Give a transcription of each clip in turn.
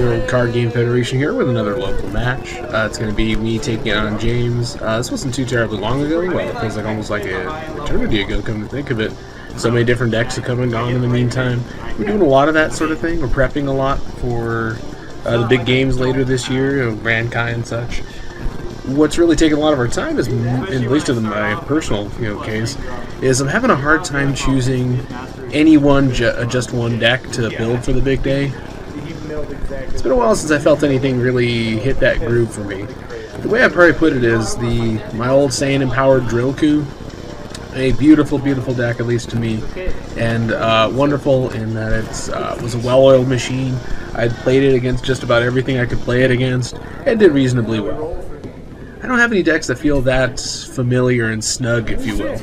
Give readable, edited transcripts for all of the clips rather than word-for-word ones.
World Card Game Federation here with another local match. It's going to be me taking on James. This wasn't too terribly long ago. Well, it feels like almost like an eternity ago, come to think of it. So many different decks have come and gone in the meantime. We're doing a lot of that sort of thing. We're prepping a lot for the big games later this year, Grand Kai and such. What's really taking a lot of our time is, at least in my personal case, is I'm having a hard time choosing any one, just one deck to build for the big day. It's been a while since I felt anything really hit that groove for me. The way I'd probably put it is my old Saiyan empowered Drill Coup. A beautiful, beautiful deck, at least to me, and wonderful in that it was a well-oiled machine. I'd played it against just about everything I could play it against, and did reasonably well. I don't have any decks that feel that familiar and snug, if you will.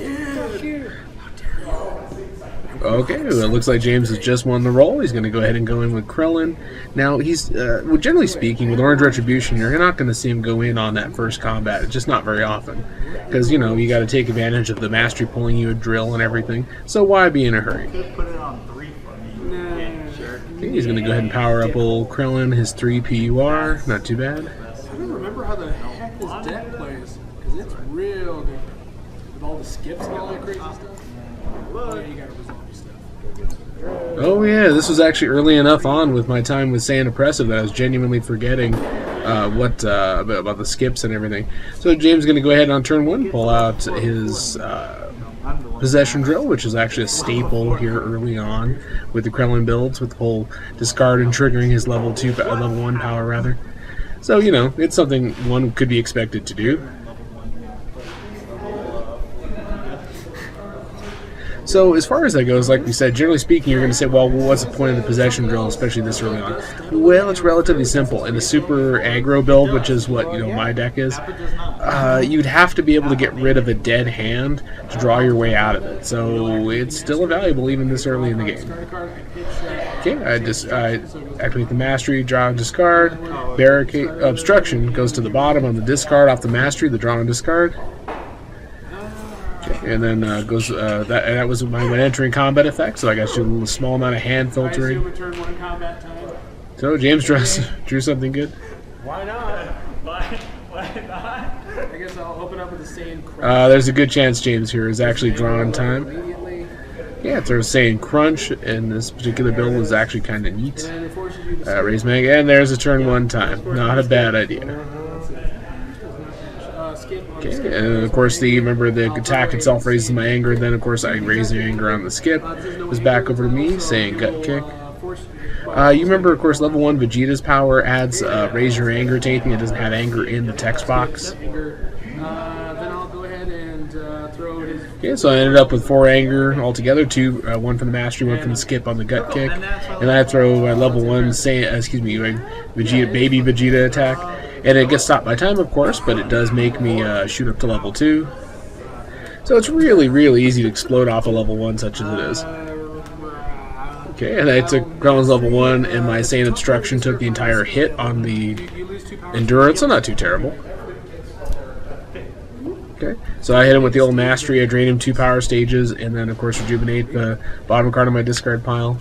Okay, well, it looks like James has just won the roll. He's going to go ahead and go in with Krillin. Now, he's, well, generally speaking, with Orange Retribution, you're not going to see him go in on that first combat. It's just not very often. Because, you got to take advantage of the mastery pulling you a drill and everything. So why be in a hurry? Okay, he's going to go ahead and power up old Krillin, his 3 PUR. Not too bad. I don't remember how the heck this deck plays. Because it's real good. With all the skips and all that crazy stuff. Yeah, you gotta resolve your stuff. Oh yeah, this was actually early enough on with my time with Saiyan Oppressive that I was genuinely forgetting about the skips and everything. So James is going to go ahead on turn 1, pull out his Possession Drill, which is actually a staple here early on with the Krillin builds, with the whole discard and triggering his level 1 power rather. So it's something one could be expected to do. So as far as that goes, like we said, generally speaking, you're going to say, well, what's the point of the Possession Drill, especially this early on? Well, it's relatively simple. In a super aggro build, which is what my deck is, you'd have to be able to get rid of a dead hand to draw your way out of it. So it's still valuable even this early in the game. Okay, I activate the Mastery, draw and discard. Barricade Obstruction goes to the bottom on the discard off the Mastery, the draw and discard. And then that was my entering combat effect, so I got you a little small amount of hand filtering. So James drew something good. Why not? Why not? I guess I'll open up with the Saiyan Crunch. There's a good chance James here is actually drawing time. Yeah, throws Saiyan Crunch, and this particular build was actually kind of neat. Raise Mega, and there's a turn 1 time. Not a bad idea. Okay, and of course remember the attack itself raises my anger, and then of course I raise the anger on the skip. It was back over to me, saying gut kick. You remember of course level 1 Vegeta's power adds raise your anger to anything that doesn't have anger in the text box. Okay, so I ended up with 4 anger altogether, 2, 1 from the mastery, 1 from the skip on the gut kick, and I throw level 1 Vegeta, baby Vegeta attack. And it gets stopped by time, of course, but it does make me shoot up to level 2. So it's really, really easy to explode off a level 1 such as it is. Okay, and I took Krillin's level 1, and my Saiyan Obstruction took the entire hit on the Endurance, so not too terrible. Okay, so I hit him with the old Mastery, I drain him 2 power stages, and then of course rejuvenate the bottom card of my discard pile.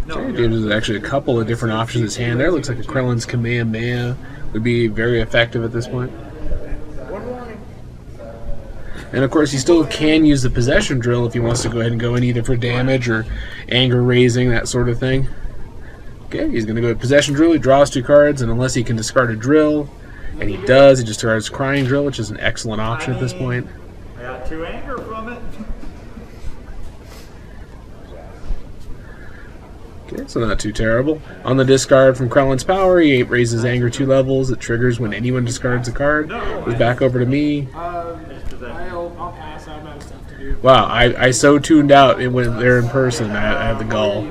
Okay, James has actually a couple of different options in his hand there. Looks like a Krillin's Kamehameha would be very effective at this point. And of course he still can use the Possession Drill if he wants to go ahead and go in either for damage or anger raising, that sort of thing. Okay, he's going to go with Possession Drill, he draws 2 cards, and unless he can discard a drill, and he does, he just discards Crying Drill, which is an excellent option at this point. I got 2 anger from it. Okay, so not too terrible. On the discard from Krillin's power, he raises anger 2 levels. It triggers when anyone discards a card. Goes back over to me. I'll pass. I'm out of stuff to do. Wow, I so tuned out when they're in person. I had the gall.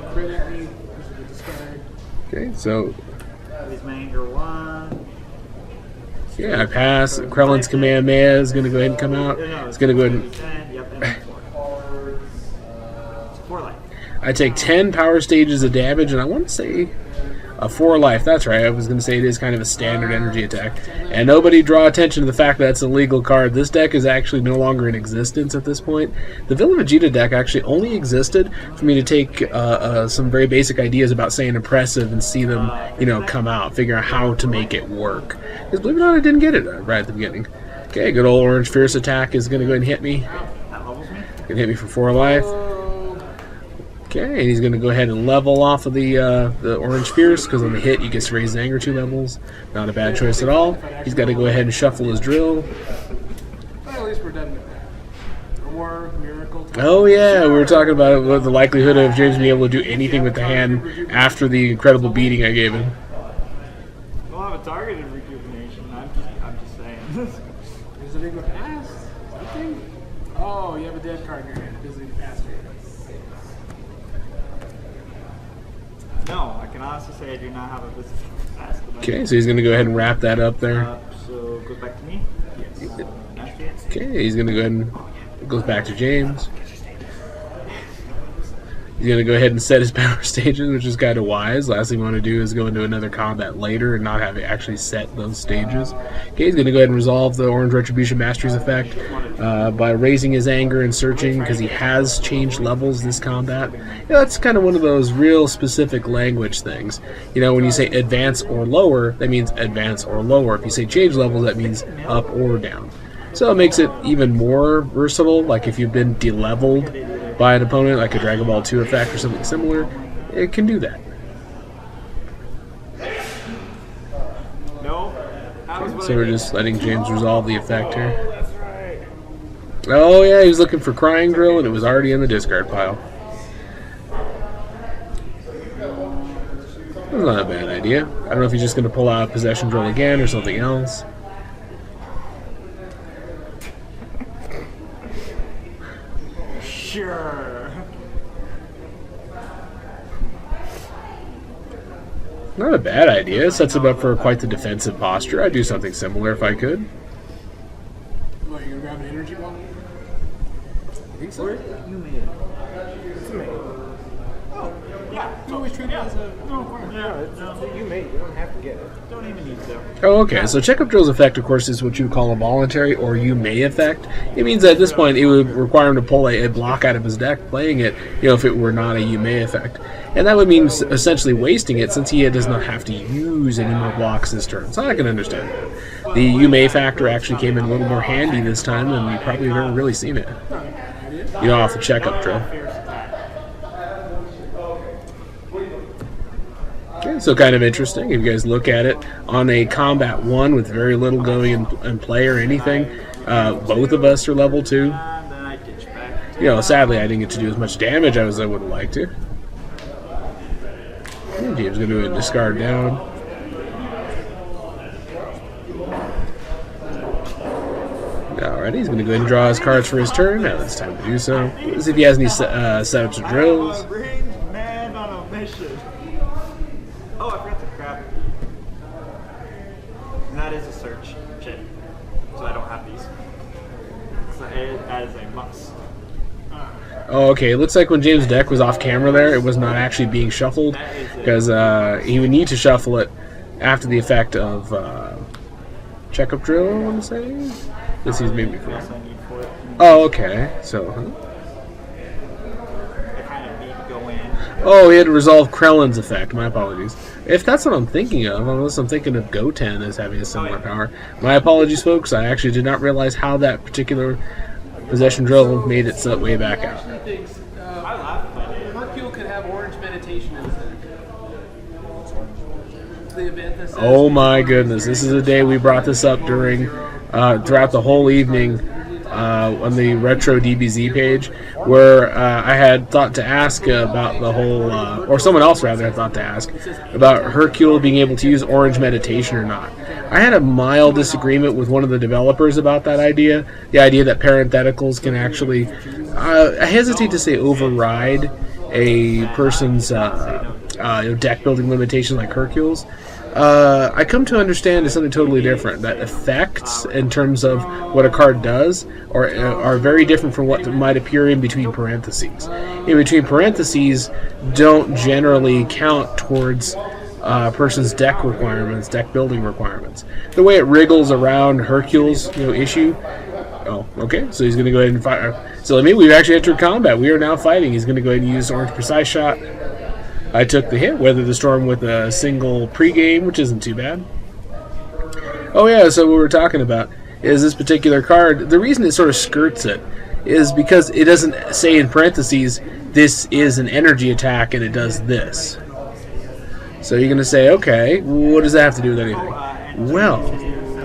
Okay, so yeah, I pass. Krillin's Kamehameha is going to go ahead and come out. It's going to go ahead and I take 10 power stages of damage, and I want to say 4 life. That's right. I was going to say it is kind of a standard energy attack. And nobody draw attention to the fact that it's a legal card. This deck is actually no longer in existence at this point. The Villain Vegeta deck actually only existed for me to take some very basic ideas about Saiyan Oppressive and see them, you know, come out, figure out how to make it work. Because believe it or not, I didn't get it right at the beginning. Okay, good old Orange Fierce attack is going to go ahead and hit me. Going to hit me for 4 life. Okay, and he's going to go ahead and level off of the Orange Fierce, because on the hit he gets to raise his anger 2 levels. Not a bad choice at all. He's got to go ahead and shuffle his drill. At least we're done with that. Or miracle. Oh yeah, we were talking about the likelihood of James being able to do anything with the hand after the incredible beating I gave him. We'll have a targeted rejuvenation. I'm just saying. Is it in the past? Something? Oh, you have a dead card in your hand. Visiting the past. No, I can honestly say I do not have a visiting past. Okay, so he's going to go ahead and wrap that up there. So it goes back to me? Yes. Okay, he's going to go ahead and goes back to James. He's going to go ahead and set his power stages, which is kind of wise. Last thing we want to do is go into another combat later and not have it actually set those stages. Okay, he's going to go ahead and resolve the Orange Retribution Mastery's effect by raising his anger and searching, because he has changed levels this combat. You know, that's kind of one of those real specific language things. You know, when you say advance or lower, that means advance or lower. If you say change levels, that means up or down. So it makes it even more versatile. Like if you've been de-leveled by an opponent, like a Dragon Ball 2 effect or something similar, it can do that. No. So we're just letting James resolve the effect here. Oh yeah, he was looking for Crying Drill and it was already in the discard pile. That's not a bad idea. I don't know if he's just going to pull out Possession Drill again or something else. Sure. Not a bad idea. It sets him up for quite the defensive posture. I'd do something similar if I could. What, you gonna grab an energy ball? I think so. You made it. It's made. Oh, yeah. It's always treated as a You made it. You don't have to get it. Don't even need to. Oh, okay. So Checkup Drill's effect, of course, is what you would call a voluntary or you may effect. It means that at this point it would require him to pull a block out of his deck playing it, you know, if it were not a you may effect. And that would mean essentially wasting it, since he does not have to use any more blocks this turn. So I can understand that. The you may factor actually came in a little more handy this time than we probably have ever really seen it. You know, off the Checkup Drill. Okay, so kind of interesting. If you guys look at it, on a Combat 1 with very little going in play or anything, both of us are level 2. You know, sadly I didn't get to do as much damage as I would have liked to. James going to do a discard down. Alrighty, he's going to go ahead and draw his cards for his turn. Now it's time to do so. Let's see if he has any setups or drills. Man on a mission. Oh, I forgot to grab. And that is a search. Shit. So I don't have these. So that is a must. Oh, okay. It looks like when James' deck was off camera there, it was not actually being shuffled, because he would need to shuffle it after the effect of Checkup Drill, I want to say. This is maybe for. Oh, okay. So, oh, he had to resolve Krillin's effect. My apologies. If that's what I'm thinking of, unless I'm thinking of Goten as having a similar power. My apologies, folks. I actually did not realize how that particular Possession Drill made its way back out. Hercule could have Orange Meditation in his deck. The event that says, Oh my goodness! This is a day we brought this up during, throughout the whole evening, on the Retro DBZ page, where I had thought to ask about the whole, or someone else rather had thought to ask about Hercule being able to use Orange Meditation or not. I had a mild disagreement with one of the developers about that idea. The idea that parentheticals can actually, I hesitate to say override a person's deck building limitation like Hercule's. I come to understand is something totally different. That effects, in terms of what a card does, are very different from what might appear in between parentheses. In between parentheses don't generally count towards person's deck requirements, deck building requirements. The way it wriggles around Hercule's issue. Oh, okay. So he's going to go ahead and fire. So maybe we've actually entered combat. We are now fighting. He's going to go ahead and use Orange Precise Shot. I took the hit, weathered the storm with a single pregame, which isn't too bad. Oh yeah, so what we're talking about is this particular card. The reason it sort of skirts it is because it doesn't say in parentheses, this is an energy attack and it does this. So you're going to say, okay, what does that have to do with anything? Well,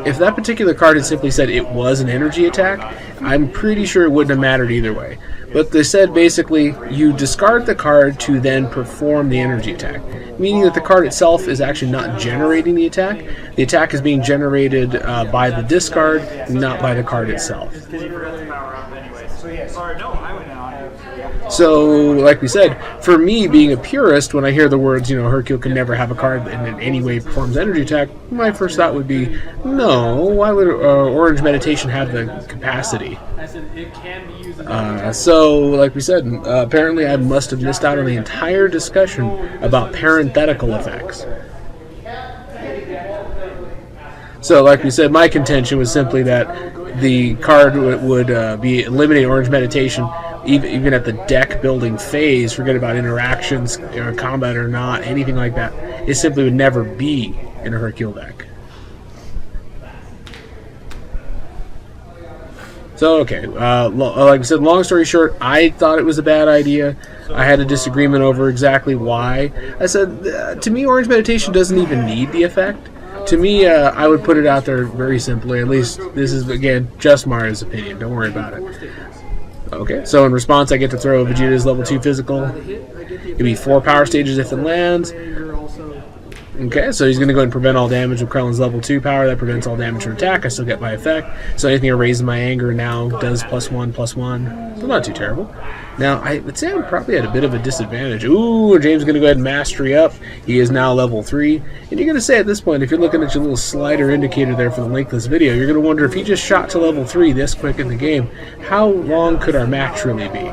if that particular card had simply said it was an energy attack, I'm pretty sure it wouldn't have mattered either way. But they said basically you discard the card to then perform the energy attack, meaning that the card itself is actually not generating the attack. The attack is being generated by the discard, not by the card itself. So, like we said, for me being a purist, when I hear the words, Hercule can never have a card that in any way performs energy attack, my first thought would be, no, why would Orange Meditation have the capacity? I said it can be used. So, like we said, apparently I must have missed out on the entire discussion about parenthetical effects. So, like we said, my contention was simply that the card would be eliminating Orange Meditation even at the deck building phase. Forget about interactions, combat or not, anything like that. It simply would never be in a Hercule deck. So, okay, like I said, long story short, I thought it was a bad idea. I had a disagreement over exactly why. I said, to me, Orange Meditation doesn't even need the effect. To me, I would put it out there very simply. At least this is, again, just Mario's opinion. Don't worry about it. Okay, so in response, I get to throw Vegeta's level 2 physical. It'd be 4 power stages if it lands. Okay, so he's going to go ahead and prevent all damage with Krillin's level 2 power. That prevents all damage from attack. I still get my effect. So anything that raises my anger now does +1/+1. So not too terrible. Now, I would say I'm probably at a bit of a disadvantage. Ooh, James is going to go ahead and mastery up. He is now level 3. And you're going to say at this point, if you're looking at your little slider indicator there for the length of this video, you're going to wonder if he just shot to level 3 this quick in the game, how long could our match really be?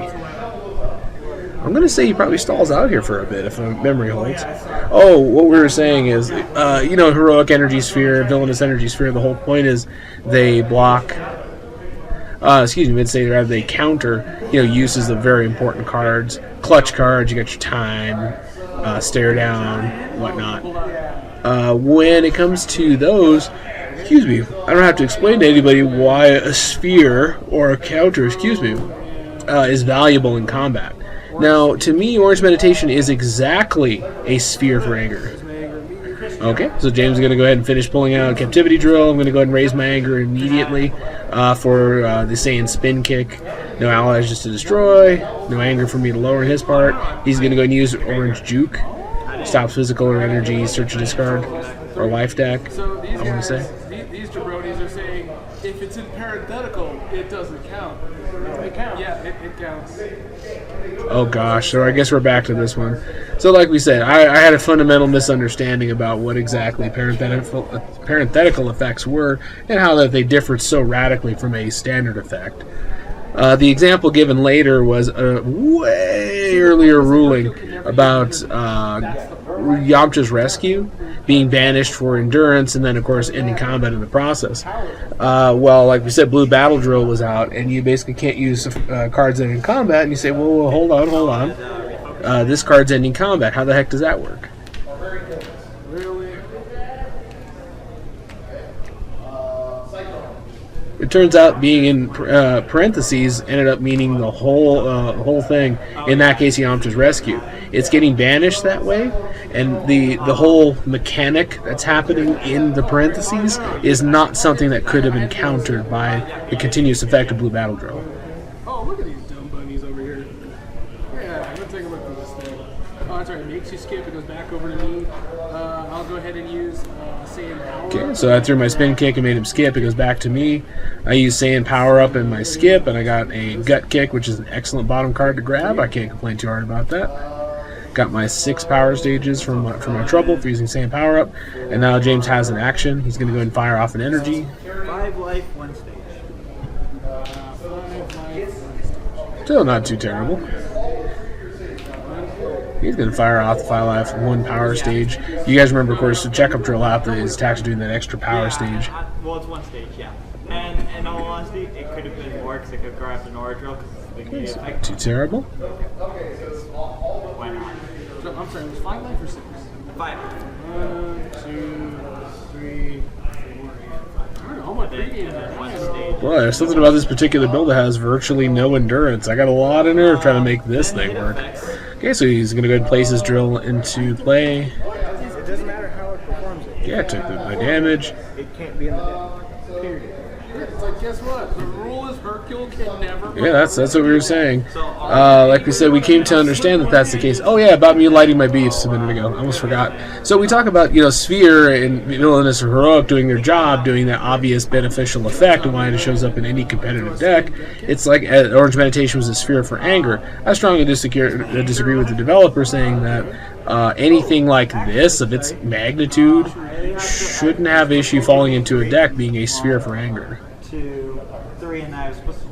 I'm going to say he probably stalls out here for a bit if memory holds. Oh, what we were saying is, heroic energy sphere, villainous energy sphere, the whole point is they block, they counter, uses of very important cards, clutch cards, you got your time, stare down, whatnot. When it comes to those, I don't have to explain to anybody why a sphere or a counter, is valuable in combat. Now, to me, Orange Meditation is exactly a sphere for anger. Okay, so James is going to go ahead and finish pulling out Captivity Drill. I'm going to go ahead and raise my anger immediately for the Saiyan Spin Kick. No allies just to destroy. No anger for me to lower his part. He's going to go ahead and use Orange Juke. Stops physical or energy, search and discard, or life deck, So these I want to say. These jabronis are saying if it's in parenthetical, it doesn't count. It counts. Yeah, it counts. Oh gosh, so I guess we're back to this one. So like we said, I had a fundamental misunderstanding about what exactly parenthetical effects were and how that they differed so radically from a standard effect. The example given later was a way earlier ruling about Yamcha's rescue being banished for endurance and then, of course, ending combat in the process. Well, like we said, Blue Battle Drill was out, and you basically can't use cards ending combat, and you say, well, hold on. This card's ending combat. How the heck does that work? It turns out being in parentheses ended up meaning the whole thing. In that case, Yamcha's rescue. It's getting banished that way, and the whole mechanic that's happening in the parentheses is not something that could have been countered by the continuous effect of Blue Battle Drill. Oh, look at these dumb bunnies over here. Yeah, I'm gonna take a look at this thing. Oh, that's right. It makes you skip. It goes back over to me. I'll go ahead and use Saiyan Power. Okay, so I threw my spin kick and made him skip. It goes back to me. I used Saiyan Power Up in my skip, and I got a Gut Kick, which is an excellent bottom card to grab. I can't complain too hard about that. Got my 6 power stages from my trouble for using Saiyan Power Up, and now James has an action. He's going to go ahead and fire off an energy. 5 life, 1 stage. Still not too terrible. He's going to fire off the 5 life 1 power stage. You guys remember, of course, the checkup drill after his attacks doing that extra power stage. Well, it's 1 stage, yeah. And in all honesty, it could have been more because I could have grabbed an aura drill because it's Not too terrible. Why not? So, I'm sorry, it was 5 life or 6? 5. 1, 2, 3, 4, 8, 5. I don't know, my pregame is 1 stage. Well, there's something about this particular build that has virtually no endurance. I got a lot of nerve trying to make this thing work. Okay, so he's going to go ahead and place his drill into play. It doesn't matter how it performs it. Yeah, took my damage. It can't be in the deck. Period. It's like, guess what? The rule is Hercule can never. Yeah, that's what we were saying. Like we said, we came to understand that that's the case. Oh yeah, about me lighting my beefs a minute ago. I almost forgot. So we talk about, you know, Sphere and Villainous or Heroic doing their job, doing that obvious beneficial effect, and why it shows up in any competitive deck. It's like Orange Meditation was a Sphere for anger. I strongly disagree with the developer saying that anything like this, of its magnitude, shouldn't have issue falling into a deck being a Sphere for anger. 2, 3, and I was supposed to.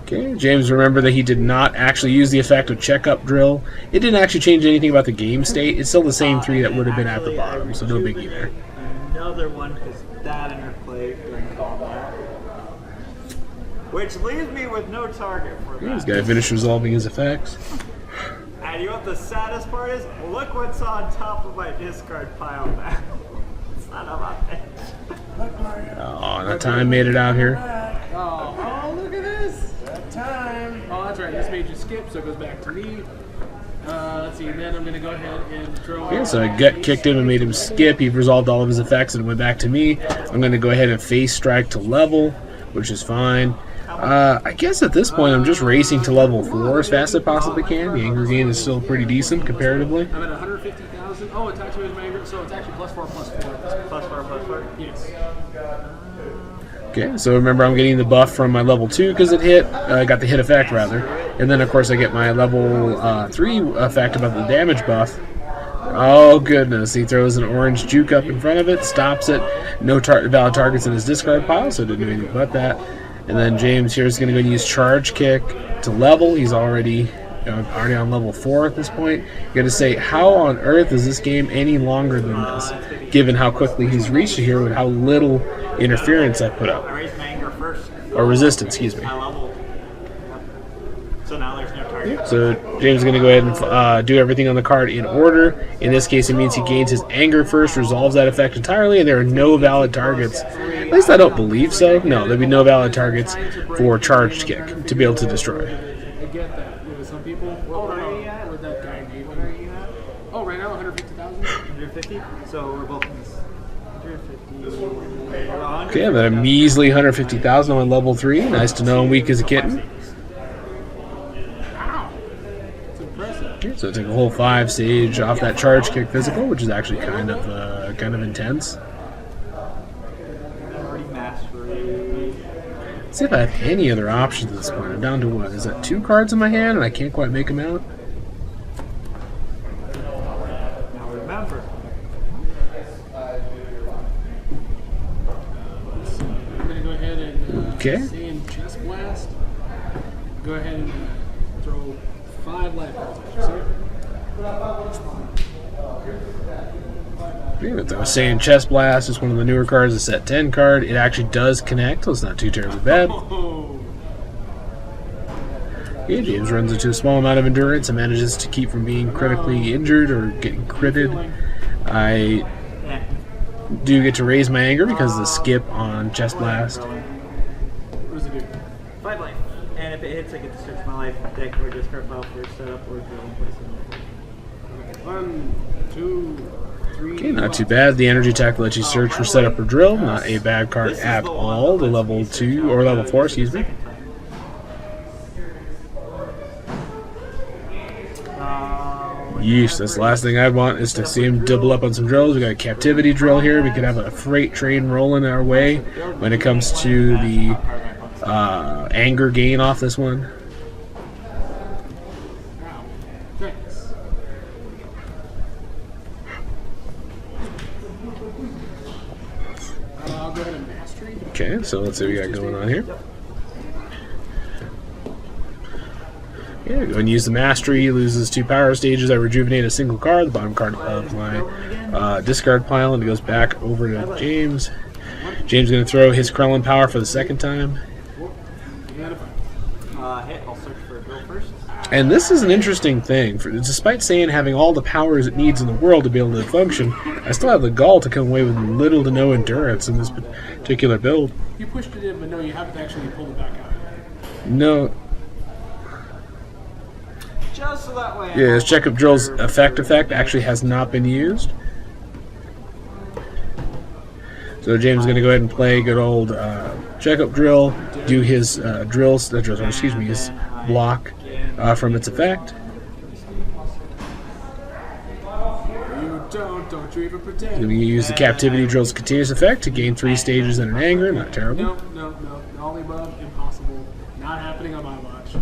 Okay, James, remember that he did not actually use the effect of checkup drill. It didn't actually change anything about the game state. It's still the same 3 that would have been at the bottom, so no biggie there. Another one because that interplayed during combat. Which leaves me with no target for that. He's got to finish resolving his effects. And you know what the saddest part is? Look what's on top of my discard pile now. It's not about that. Oh, that time made it out here. Oh, look at this. That time. Oh, that's right. This made you skip, so it goes back to me. Let's see. Then I'm going to go ahead and throw. Yeah, so I gut kicked him and made him skip. He resolved all of his effects and went back to me. I'm going to go ahead and face strike to level, which is fine. I guess at this point I'm just racing to level 4 as fast as I possibly can. The anger gain is still pretty decent comparatively. I'm at 150,000. Oh, attach to his anger, so it's actually +4, +4. +4. Yes. Okay, so remember I'm getting the buff from my level 2 because it hit. I got the hit effect rather. And then of course I get my level 3 effect about the damage buff. Oh goodness, he throws an orange juke up in front of it, stops it. No valid targets in his discard pile, so didn't do anything but that. And then James here is going to go and use Charge Kick to level. He's already on level 4 at this point. You got to say, how on earth is this game any longer than this? Given how quickly he's reached here with how little interference I put up. I raised my anger first. Or resistance, excuse me. I leveled. So now there's no target. So James is going to go ahead and do everything on the card in order. In this case, it means he gains his anger first, resolves that effect entirely, and there are no valid targets. At least I don't believe so. No, there'll be no valid targets for Charged Kick to be able to destroy. I get that. You know, some people. Where'd that guy be? Where are you at? Oh, right now 150,000. 150? So we're both in this. 150. Okay, I'm at a measly 150,000 on level 3. Nice to know I'm weak as a kitten. Wow. It's impressive. Okay, so take a whole 5 stage off that Charge Kick physical, which is actually kind of intense. See if I have any other options at this point. I'm down to what? Is that 2 cards in my hand and I can't quite make them out? Now remember. I'm going to go ahead and Okay. Saiyan Chest Blast. Go ahead and throw 5 life cards at you, sir. Yeah, that was saying Chest Blast is one of the newer cards, a set 10 card. It actually does connect, so it's not too terribly bad. Oh. Yeah, James runs into a small amount of endurance and manages to keep from being critically injured or getting critted. I do get to raise my anger because of the skip on Chest Blast. What does it do? 5 life. And if it hits, I get to search my life deck or discard file for setup or drill and place it. 1, 2, 3. Okay, not too bad. The energy tech lets you search for setup or drill. Not a bad card at all. The level 2 or level 4, excuse me. Yeesh, that's the last thing I'd want is to see him double up on some drills. We got a captivity drill here. We could have a freight train rolling our way when it comes to the anger gain off this one. Wow. Thanks. I'll go ahead and mastery. Okay, so let's see what we got going on here. Yeah, go ahead and use the mastery. Loses 2 power stages. I rejuvenate a single card, the bottom card of my discard pile, and it goes back over to James. James is going to throw his Krillin power for the second time. Hit. I'll search for a drill first. And this is an interesting thing. Despite Saiyan having all the powers it needs in the world to be able to function, I still have the gall to come away with little to no endurance in this particular build. You pushed it in, but no, you haven't actually pulled it back out. No. Just so that way. Yeah, his checkup drill's effect actually has not been used. So James is going to go ahead and play good old checkup drill, do his his block from its effect. Don't you even pretend. Then we use the captivity drill's continuous effect to gain 3 stages in an anger. Not terrible. No. All the above, impossible. Not happening on my watch.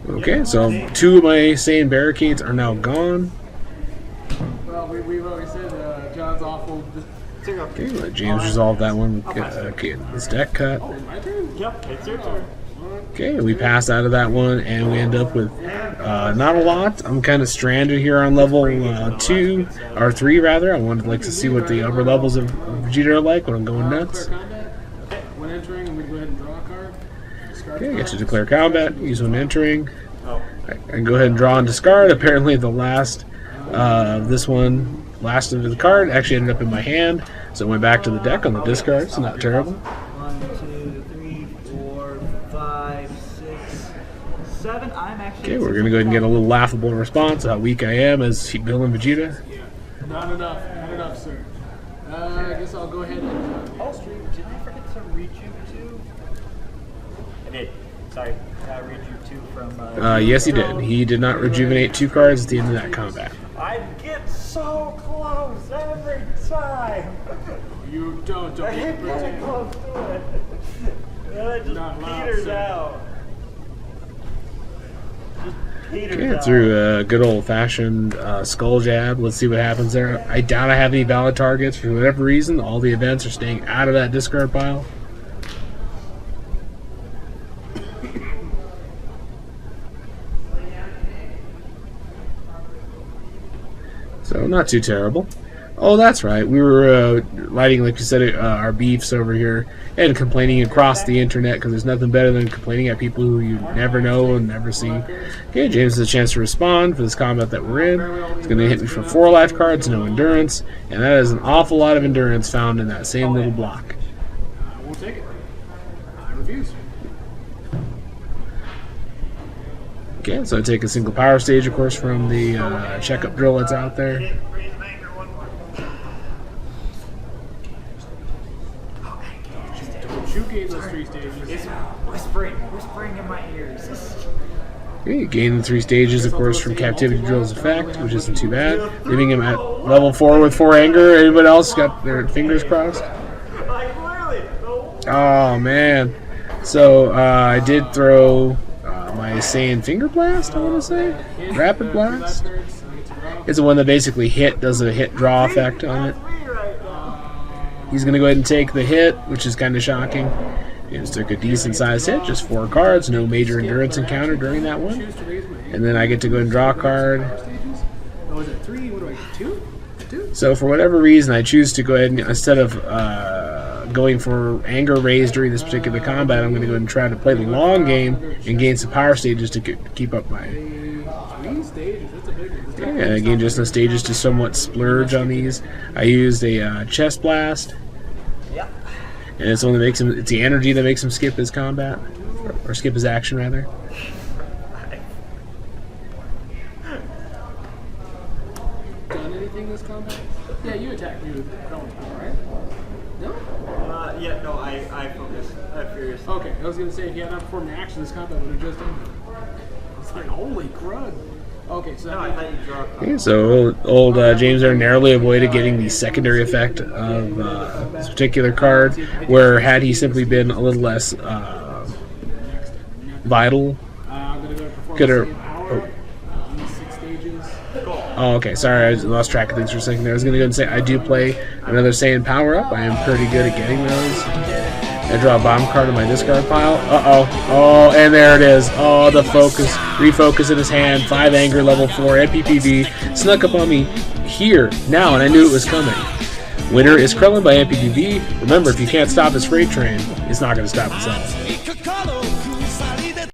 Okay, so 2 of my Saiyan barricades are now gone. Well, we've always said John's awful. Okay, let James resolve that one. Okay, this deck cut. Oh, my turn? Yep, it's your turn. Okay, we pass out of that one, and we end up with not a lot. I'm kind of stranded here on level 2, or 3 rather. I wanted to see what the upper levels of Vegeta are like when I'm going nuts. When entering, I'm going to go ahead and draw a card. Okay, I get to declare combat, use when entering. I can go ahead and draw and discard. Apparently the last of last of the card actually ended up in my hand, so it went back to the deck on the discard, so not terrible. 1, 2, 3, 4, 5, 6, 7. I'm actually. Okay, we're going to go ahead and get a little laughable response of how weak I am as Bill and Vegeta. Yeah, not enough, sir. I guess I'll go ahead and... Did I forget to read you 2? I did. Sorry, I read you 2 from... Yes, he did. He did not rejuvenate 2 cards at the end of that combat. I get so close every time. You don't I even get getting pretend. close to it. And it Not just loud, peters sir. out. Just peters Okay, out. through a good old-fashioned skull jab. Let's see what happens there. I doubt I have any valid targets. For whatever reason, all the events are staying out of that discard pile. So, not too terrible. Oh, that's right. We were lighting, like you said, our beefs over here and complaining across the internet because there's nothing better than complaining at people who you never know and never see. Okay, James has a chance to respond for this combat that we're in. It's going to hit me for 4 life cards, no endurance, and that is an awful lot of endurance found in that same little block. I won't take it. I refuse. Okay, so I take a single power stage, of course, from the checkup drill that's out there. Don't you gain those 3 stages. It's whispering in my ears. Okay, you gain the 3 stages, of course, from Captivity Drill's effect, which isn't too bad. Leaving him at level 4 with 4 anger. Everybody else got their fingers crossed. Like literally. Oh, man. So, I did throw my Saiyan Finger Blast, I want to say? Rapid Blast? It's the one that basically does a hit draw effect on it. He's going to go ahead and take the hit, which is kind of shocking. He just took a decent sized hit, just 4 cards, no major endurance encounter during that one. And then I get to go ahead and draw a card. Oh, is it 3? What do I get? 2? 2? So for whatever reason, I choose to go ahead and, instead of going for anger raise during this particular combat, I'm going to go ahead and try to play the long game and gain some power stages to keep up my... 3 stages? That's a big one. Yeah, I gained just enough stages to somewhat splurge on these. I used a chest blast. Yep. And it's only makes him. It's the energy that makes him skip his combat, or skip his action rather. Done anything this combat? Yeah, you attacked me with Krillin power, right? No? Yeah, no, I focused. I furious. Okay, I was gonna say if you had not performed an action, this combat would have just ended. It's like holy crud. Okay, so No, I thought you draw. Okay, so old James there narrowly avoided getting the secondary effect of this particular card, where had he simply been a little less vital, I'm gonna go to perform could have. the same power. Use 6 stages. Oh, okay. Sorry, I lost track of things for a second there. I was going to go and say I do play another Saiyan power up. I am pretty good at getting those. I draw a bomb card in my discard pile. Oh, and there it is. Oh, the focus, refocus in his hand. 5 anger, level 4, NPPV. Snuck up on me here, now, and I knew it was coming. Winner is Krillin by NPPV. Remember, if you can't stop his freight train, it's not going to stop itself.